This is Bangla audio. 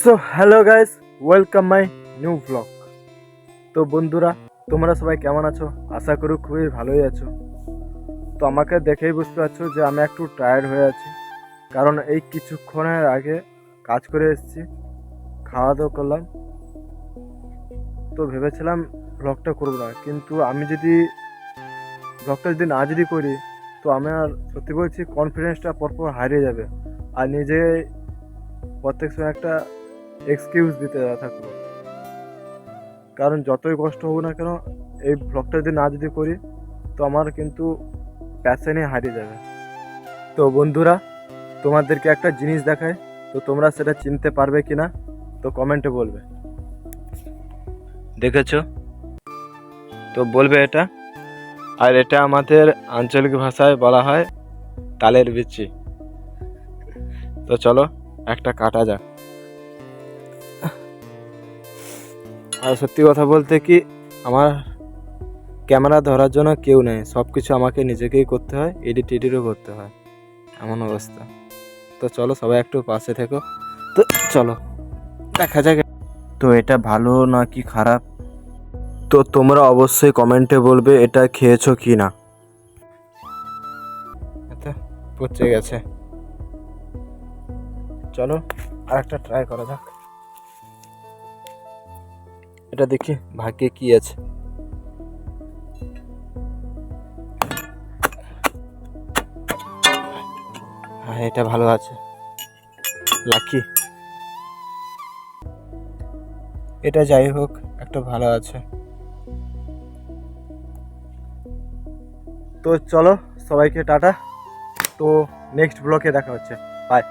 So hello guys, welcome my new blog. তো বন্ধুরা, তোমরা সবাই কেমন আছো? আশা করি খুবই ভালোই আছো। তো আমাকে দেখেই বুঝতে পারছো যে আমি একটু টায়ার্ড হয়ে আছি, কারণ এই কিছুক্ষণের আগে কাজ করে এসেছি, খাওয়া দাওয়া করলাম। তো ভেবেছিলাম ব্লগটা করবো না, কিন্তু আমি যদি ব্লগটা যদি করি, তো আমার সত্যি বলছি কনফিডেন্সটা পরপর হারিয়ে যাবে, আর নিজে প্রত্যেক সময় একটা এক্সকিউজ দিতে থাকবো। কারণ যতই কষ্ট হোক না কেন, এই ব্লগটা যদি করি, তো আমার কিন্তু প্যাশনই হারিয়ে যাবে। তো বন্ধুরা, তোমাদেরকে একটা জিনিস দেখায়, তো তোমরা সেটা চিনতে পারবে কি না, তো কমেন্টে বলবে। দেখেছো তো বলবে এটা। আর এটা আমাদের আঞ্চলিক ভাষায় বলা হয় তালের বিচি। তো চলো একটা কাটা যাক। আর সত্যি কথা বলতে কি, আমার ক্যামেরা ধরার জন্য কেউ নেই, সব কিছু আমাকে নিজেকেই করতে হয়, এডিটও করতে হয়, এমন অবস্থা। তো চলো সবাই একটু পাশে থেকো। তো চলো দেখা যাক তো এটা ভালো না কি খারাপ। তো তোমরা অবশ্যই কমেন্টে বলবে এটা খেয়েছো কি না। আচ্ছা, পচে গেছে। চলো আর একটা ট্রাই করা যাক। এটা দেখি ভাগ্যে কি আছে। হ্যাঁ, এটা ভালো আছে, লাকি। এটা যাই হোক, একটা ভালো আছে। তো চলো সবাইকে টাটা। তো নেক্সট ব্লগে দেখা হচ্ছে। বাই।